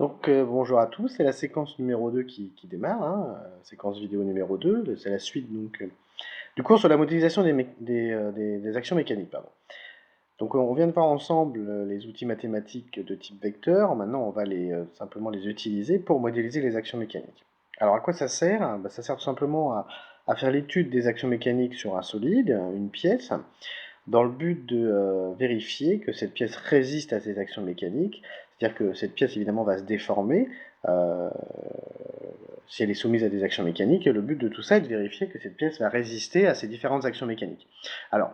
Bonjour à tous, c'est la séquence numéro 2 qui démarre, hein, séquence vidéo numéro 2, c'est la suite du cours sur la modélisation des actions mécaniques. Pardon. On vient de voir ensemble les outils mathématiques de type vecteur, maintenant on va simplement les utiliser pour modéliser les actions mécaniques. Alors à quoi ça sert? Ça sert tout simplement à faire l'étude des actions mécaniques sur un solide, une pièce, dans le but de vérifier que cette pièce résiste à ces actions mécaniques, c'est-à-dire que cette pièce évidemment va se déformer euh, si elle est soumise à des actions mécaniques, et le but de tout ça est de vérifier que cette pièce va résister à ces différentes actions mécaniques. Alors,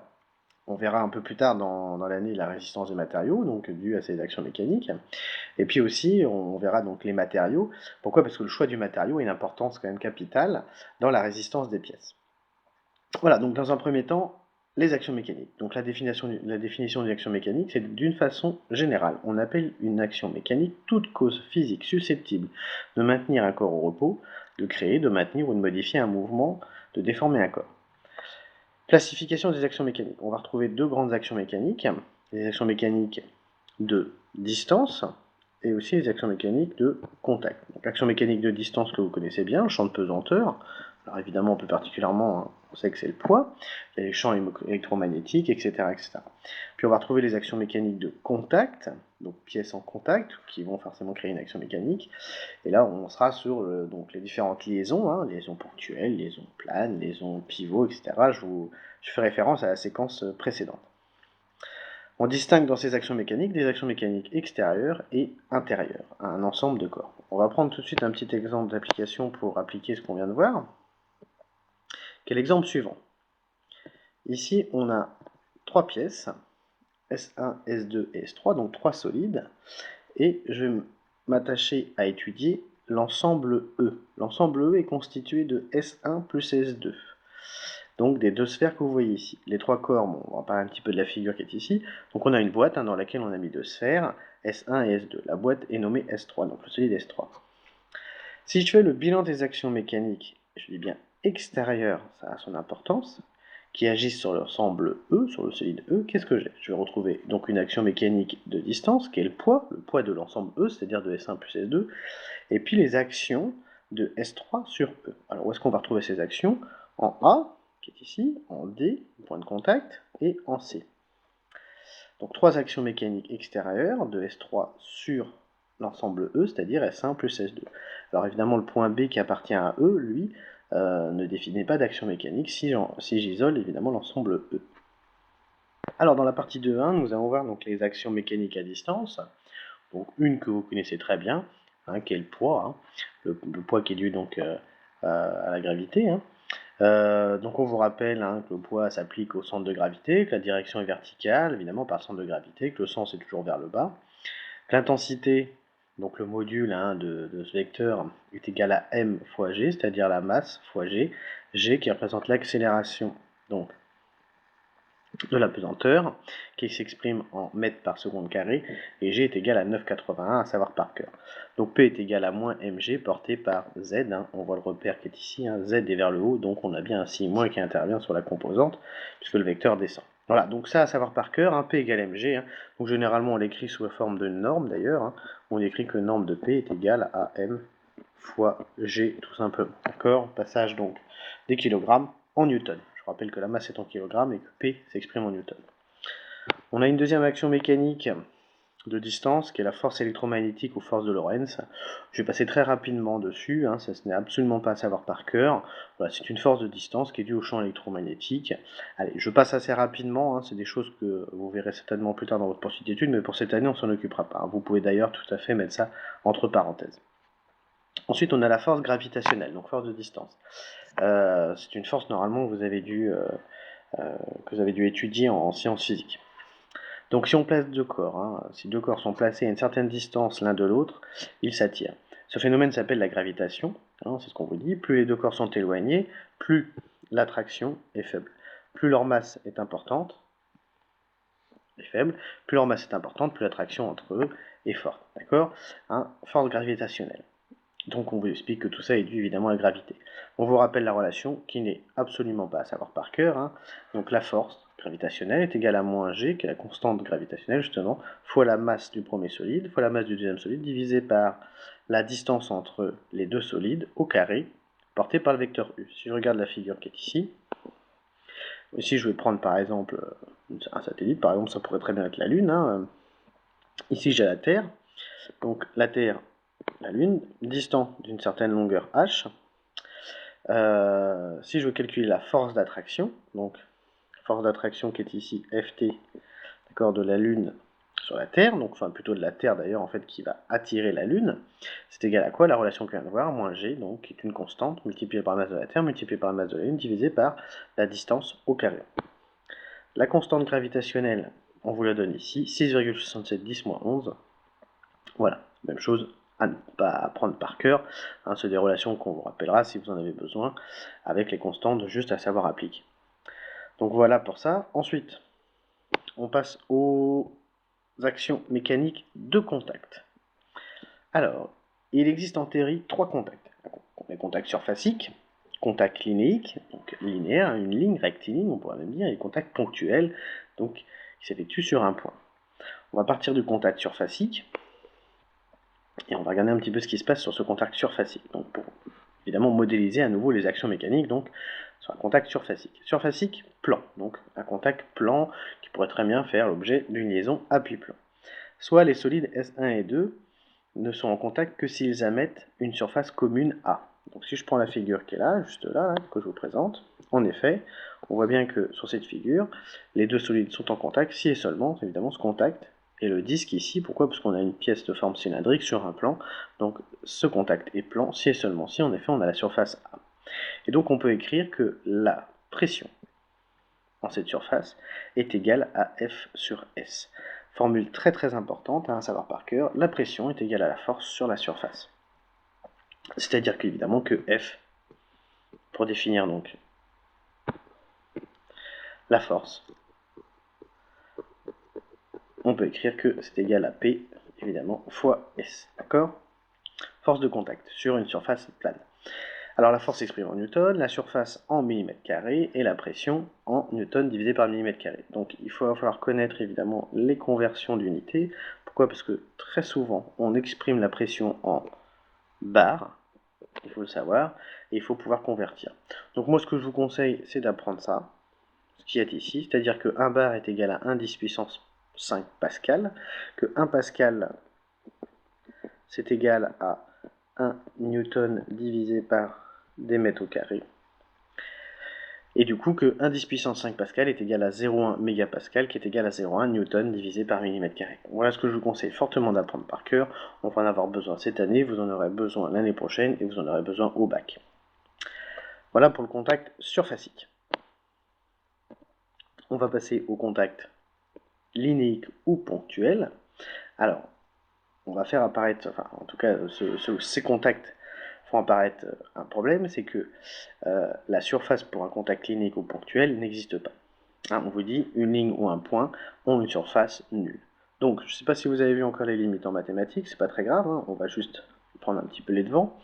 on verra un peu plus tard dans l'année la résistance des matériaux, donc due à ces actions mécaniques, et puis aussi on verra donc les matériaux. Pourquoi? Parce que le choix du matériau a une importance quand même capitale dans la résistance des pièces. Voilà, donc dans un premier temps, les actions mécaniques. Donc la définition d'une action mécanique, c'est d'une façon générale. On appelle une action mécanique toute cause physique susceptible de maintenir un corps au repos, de créer, de maintenir ou de modifier un mouvement, de déformer un corps. Classification des actions mécaniques. On va retrouver deux grandes actions mécaniques. Les actions mécaniques de distance et aussi les actions mécaniques de contact. Donc l'action mécanique de distance que vous connaissez bien, le champ de pesanteur. Alors évidemment, plus particulièrement, on sait que c'est le poids. Il y a les champs électromagnétiques, etc., etc. Puis on va retrouver les actions mécaniques de contact, donc pièces en contact, qui vont forcément créer une action mécanique. Et là, on sera sur donc les différentes liaisons, hein, liaisons ponctuelles, liaisons planes, liaisons pivots, etc. Je fais référence à la séquence précédente. On distingue dans ces actions mécaniques des actions mécaniques extérieures et intérieures à un ensemble de corps. On va prendre tout de suite un petit exemple d'application pour appliquer ce qu'on vient de voir. Quel exemple suivant? Ici, on a trois pièces, S1, S2 et S3, donc trois solides, et je vais m'attacher à étudier l'ensemble E. L'ensemble E est constitué de S1 plus S2. Donc des deux sphères que vous voyez ici. Les trois corps, bon, on va parler un petit peu de la figure qui est ici. Donc on a une boîte dans laquelle on a mis deux sphères, S1 et S2. La boîte est nommée S3, donc le solide S3. Si je fais le bilan des actions mécaniques, je dis bien extérieures, ça a son importance, qui agissent sur l'ensemble E, sur le solide E, qu'est-ce que j'ai? Je vais retrouver donc une action mécanique de distance, qui est le poids de l'ensemble E, c'est-à-dire de S1 plus S2, et puis les actions de S3 sur E. Alors où est-ce qu'on va retrouver ces actions? En A, qui est ici, en D, point de contact, et en C. Donc trois actions mécaniques extérieures de S3 sur l'ensemble E, c'est-à-dire S1 plus S2. Alors évidemment, le point B qui appartient à E, lui, ne définit pas d'action mécanique si j'isole évidemment l'ensemble E. Alors dans la partie 2.1, nous allons voir donc les actions mécaniques à distance. Donc une que vous connaissez très bien, hein, qui est le poids, hein, le poids qui est dû donc à la gravité. Hein. Donc on vous rappelle hein, que le poids s'applique au centre de gravité, que la direction est verticale, évidemment par le centre de gravité, que le sens est toujours vers le bas, que l'intensité, donc le module hein, de ce vecteur, est égal à m fois g, c'est-à-dire la masse fois g, g qui représente l'accélération donc de la pesanteur, qui s'exprime en mètres par seconde carré, et g est égal à 9,81 à savoir par cœur. Donc P est égal à moins mg porté par z, hein, on voit le repère qui est ici, hein, z est vers le haut, donc on a bien un signe moins qui intervient sur la composante, puisque le vecteur descend. Voilà, donc ça à savoir par cœur, hein, P égale mg, hein, donc généralement on l'écrit sous la forme de norme d'ailleurs, hein, on écrit que norme de P est égale à m fois g tout simplement, d'accord? Passage donc des kilogrammes en newton. Je rappelle que la masse est en kilogrammes et que P s'exprime en newton. On a une deuxième action mécanique de distance qui est la force électromagnétique ou force de Lorentz. Je vais passer très rapidement dessus, hein, ça ce n'est absolument pas à savoir par cœur. Voilà, c'est une force de distance qui est due au champ électromagnétique. Allez, je passe assez rapidement, hein, c'est des choses que vous verrez certainement plus tard dans votre poursuite d'études, mais pour cette année on s'en occupera pas. Vous pouvez d'ailleurs tout à fait mettre ça entre parenthèses. Ensuite, on a la force gravitationnelle, donc force de distance. C'est une force normalement que vous avez dû étudier en sciences physiques. Donc si on place deux corps, hein, si deux corps sont placés à une certaine distance l'un de l'autre, ils s'attirent. Ce phénomène s'appelle la gravitation, hein, c'est ce qu'on vous dit. Plus les deux corps sont éloignés, plus l'attraction est faible. Plus leur masse est importante, est faible, plus leur masse est importante, plus l'attraction entre eux est forte. D'accord, hein, force gravitationnelle. Donc on vous explique que tout ça est dû évidemment à la gravité. On vous rappelle la relation qui n'est absolument pas à savoir par cœur, hein. Donc la force gravitationnelle est égale à moins g, qui est la constante gravitationnelle justement, fois la masse du premier solide, fois la masse du deuxième solide, divisé par la distance entre les deux solides au carré, portée par le vecteur u. Si je regarde la figure qui est ici je vais prendre par exemple un satellite, par exemple ça pourrait très bien être la Lune, hein. Ici j'ai la Terre, donc la Terre, la Lune, distant d'une certaine longueur h. Si je veux calculer la force d'attraction, donc force d'attraction qui est ici Ft, d'accord, de la Lune sur la Terre, donc enfin plutôt de la Terre d'ailleurs en fait qui va attirer la Lune, c'est égal à quoi? La relation qu'on vient de voir, moins g, donc qui est une constante, multipliée par la masse de la Terre, multipliée par la masse de la Lune, divisée par la distance au carré. La constante gravitationnelle, on vous la donne ici, 6,7710-11. Voilà, même chose à ne pas apprendre par cœur, hein, c'est des relations qu'on vous rappellera si vous en avez besoin, avec les constantes juste à savoir appliquer. Donc voilà pour ça. Ensuite, on passe aux actions mécaniques de contact. Alors, il existe en théorie 3 contacts. Les contacts surfaciques, contact linéique, donc linéaire, une ligne rectiligne, on pourrait même dire, et les contacts ponctuels, donc qui s'effectuent sur un point. On va partir du contact surfacique, et on va regarder un petit peu ce qui se passe sur ce contact surfacique. Donc pour évidemment modéliser à nouveau les actions mécaniques, donc sur un contact surfacique. Surfacique plan, donc un contact plan qui pourrait très bien faire l'objet d'une liaison à pli-plan. Soit les solides S1 et 2 ne sont en contact que s'ils émettent une surface commune A. Donc si je prends la figure qui est là, juste là, que je vous présente, en effet, on voit bien que sur cette figure, les deux solides sont en contact si et seulement, évidemment, ce contact et le disque ici. Pourquoi? Parce qu'on a une pièce de forme cylindrique sur un plan, donc ce contact est plan si et seulement si, en effet, on a la surface A. Et donc on peut écrire que la pression en cette surface est égale à F sur S. Formule très très importante à savoir par cœur, la pression est égale à la force sur la surface. C'est-à-dire qu'évidemment que F, pour définir donc la force, on peut écrire que c'est égal à P, évidemment, fois S, d'accord? Force de contact sur une surface plane. Alors la force s'exprime en newton, la surface en millimètres carrés et la pression en newton divisé par millimètre carré. Donc il va falloir connaître évidemment les conversions d'unités. Pourquoi? Parce que très souvent on exprime la pression en bar, il faut le savoir, et il faut pouvoir convertir. Donc moi ce que je vous conseille c'est d'apprendre ça, ce qui est ici, c'est-à-dire que 1 bar est égal à 1 10 puissance 5 pascal, que 1 pascal c'est égal à 1 newton divisé par des mètres au carré. Et du coup que 1 10 puissance 5 pascal est égal à 0,1 mégapascal qui est égal à 0,1 newton divisé par millimètre carré. Voilà ce que je vous conseille fortement d'apprendre par cœur. On va en avoir besoin cette année, vous en aurez besoin l'année prochaine et vous en aurez besoin au bac. Voilà pour le contact surfacique. On va passer au contact linéique ou ponctuel. Alors, on va faire apparaître, enfin en tout cas ces contacts font apparaître un problème, c'est que la surface pour un contact linéique ou ponctuel n'existe pas. Hein, on vous dit une ligne ou un point ont une surface nulle. Donc je ne sais pas si vous avez vu encore les limites en mathématiques, c'est pas très grave, hein, on va juste prendre un petit peu les devants.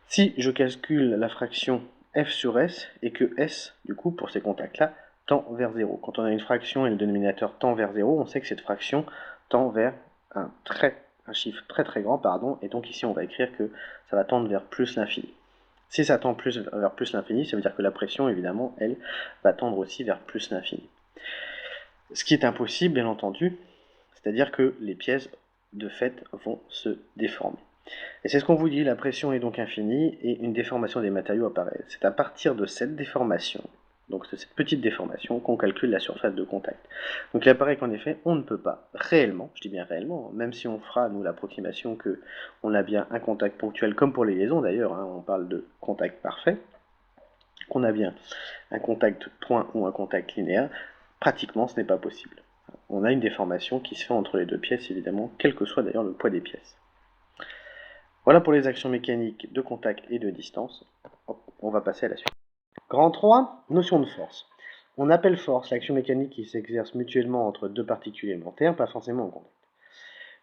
Si je calcule la fraction f sur s et que s, du coup, pour ces contacts-là, tend vers 0. Quand on a une fraction et le dénominateur tend vers 0, on sait que cette fraction tend vers un chiffre très très grand, pardon, et donc ici on va écrire que ça va tendre vers plus l'infini. Si ça tend vers plus l'infini, ça veut dire que la pression, évidemment, elle, va tendre aussi vers plus l'infini. Ce qui est impossible, bien entendu, c'est-à-dire que les pièces, de fait, vont se déformer. Et c'est ce qu'on vous dit, la pression est donc infinie et une déformation des matériaux apparaît. C'est à partir de cette déformation, donc de cette petite déformation, qu'on calcule la surface de contact. Donc il apparaît qu'en effet, on ne peut pas réellement, je dis bien réellement, même si on fera, nous, l'approximation que on a bien un contact ponctuel, comme pour les liaisons d'ailleurs, hein, on parle de contact parfait, qu'on a bien un contact point ou un contact linéaire, pratiquement ce n'est pas possible. On a une déformation qui se fait entre les deux pièces, évidemment, quel que soit d'ailleurs le poids des pièces. Voilà pour les actions mécaniques de contact et de distance. On va passer à la suite. Grand 3, notion de force. On appelle force l'action mécanique qui s'exerce mutuellement entre deux particules élémentaires, pas forcément en contact.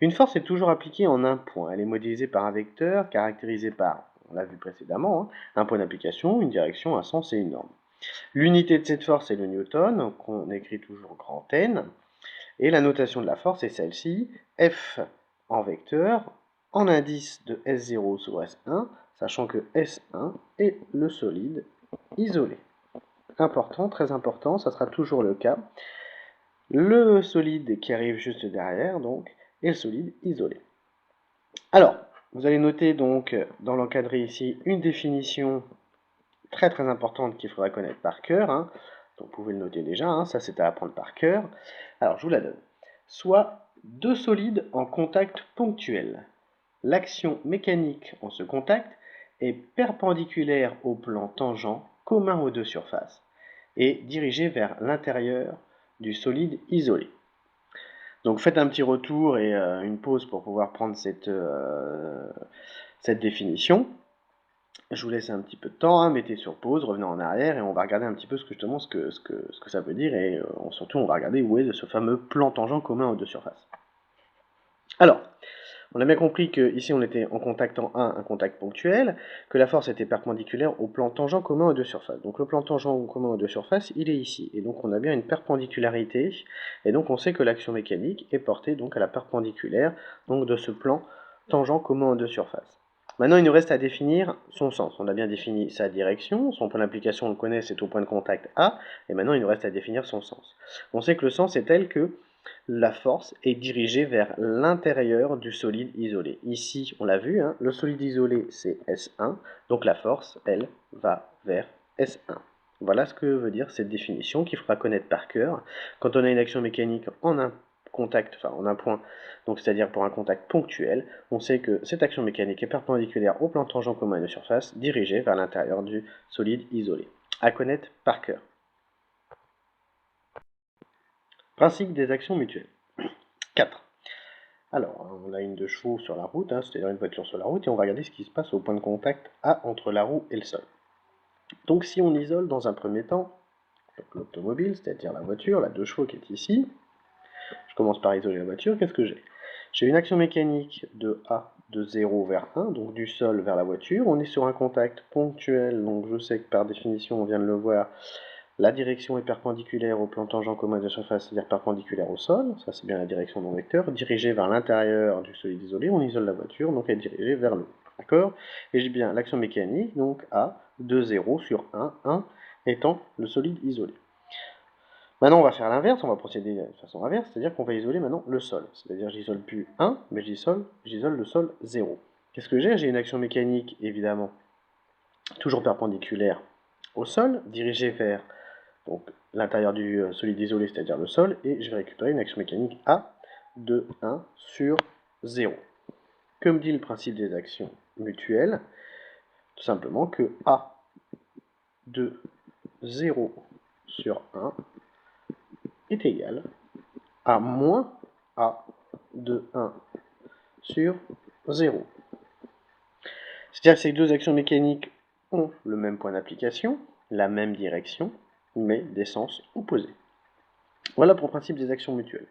Une force est toujours appliquée en un point. Elle est modélisée par un vecteur caractérisé par, on l'a vu précédemment, hein, un point d'application, une direction, un sens et une norme. L'unité de cette force est le newton, qu'on écrit toujours grand N. Et la notation de la force est celle-ci, F en vecteur, en indice de S0 sur S1, sachant que S1 est le solide isolé. Important, très important, ça sera toujours le cas. Le solide qui arrive juste derrière, donc, est le solide isolé. Alors, vous allez noter donc dans l'encadré ici une définition très très importante qu'il faudra connaître par cœur. Hein. Donc vous pouvez le noter déjà, hein, ça c'est à apprendre par cœur. Alors je vous la donne. Soit deux solides en contact ponctuel. L'action mécanique en ce contact est perpendiculaire au plan tangent commun aux deux surfaces et dirigée vers l'intérieur du solide isolé. Donc faites un petit retour et une pause pour pouvoir prendre cette définition. Je vous laisse un petit peu de temps, hein, mettez sur pause, revenez en arrière et on va regarder un petit peu ce que ça veut dire et surtout on va regarder où est ce fameux plan tangent commun aux deux surfaces. Alors, on a bien compris qu'ici on était en contact en 1, un contact ponctuel, que la force était perpendiculaire au plan tangent commun aux deux surfaces. Donc le plan tangent commun aux deux surfaces, il est ici. Et donc on a bien une perpendicularité, et donc on sait que l'action mécanique est portée donc à la perpendiculaire donc de ce plan tangent commun aux deux surfaces. Maintenant il nous reste à définir son sens. On a bien défini sa direction, son point d'application on le connaît, c'est au point de contact A, et maintenant il nous reste à définir son sens. On sait que le sens est tel que la force est dirigée vers l'intérieur du solide isolé. Ici, on l'a vu, hein, le solide isolé c'est S1, donc la force, elle, va vers S1. Voilà ce que veut dire cette définition qu'il faudra connaître par cœur. Quand on a une action mécanique en un contact, enfin en un point, donc c'est-à-dire pour un contact ponctuel, on sait que cette action mécanique est perpendiculaire au plan tangent commun de surface, dirigée vers l'intérieur du solide isolé. À connaître par cœur. Principe des actions mutuelles. 4. Alors, on a une de chevaux sur la route, hein, c'est-à-dire une voiture sur la route, et on va regarder ce qui se passe au point de contact A entre la roue et le sol. Donc si on isole dans un premier temps l'automobile, c'est-à-dire la voiture, la 2 chevaux qui est ici, je commence par isoler la voiture, qu'est-ce que j'ai? J'ai une action mécanique de A de 0 vers 1, donc du sol vers la voiture. On est sur un contact ponctuel, donc je sais que par définition, on vient de le voir, la direction est perpendiculaire au plan tangent commun de surface, c'est-à-dire perpendiculaire au sol, ça c'est bien la direction de mon vecteur, dirigée vers l'intérieur du solide isolé, on isole la voiture, donc elle est dirigée vers le haut, d'accord? Et j'ai bien l'action mécanique, donc A de 0 sur 1 étant le solide isolé. Maintenant on va faire l'inverse, on va procéder de façon inverse, c'est-à-dire qu'on va isoler maintenant le sol, c'est-à-dire j'isole plus 1, mais j'isole le sol 0. Qu'est-ce que j'ai? J'ai une action mécanique, évidemment, toujours perpendiculaire au sol, dirigée vers donc l'intérieur du solide isolé, c'est-à-dire le sol, et je vais récupérer une action mécanique A de 1 sur 0. Que me dit le principe des actions mutuelles? Tout simplement que A de 0 sur 1 est égal à moins A de 1 sur 0. C'est-à-dire que ces deux actions mécaniques ont le même point d'application, la même direction, mais des sens opposés. Voilà pour le principe des actions mutuelles.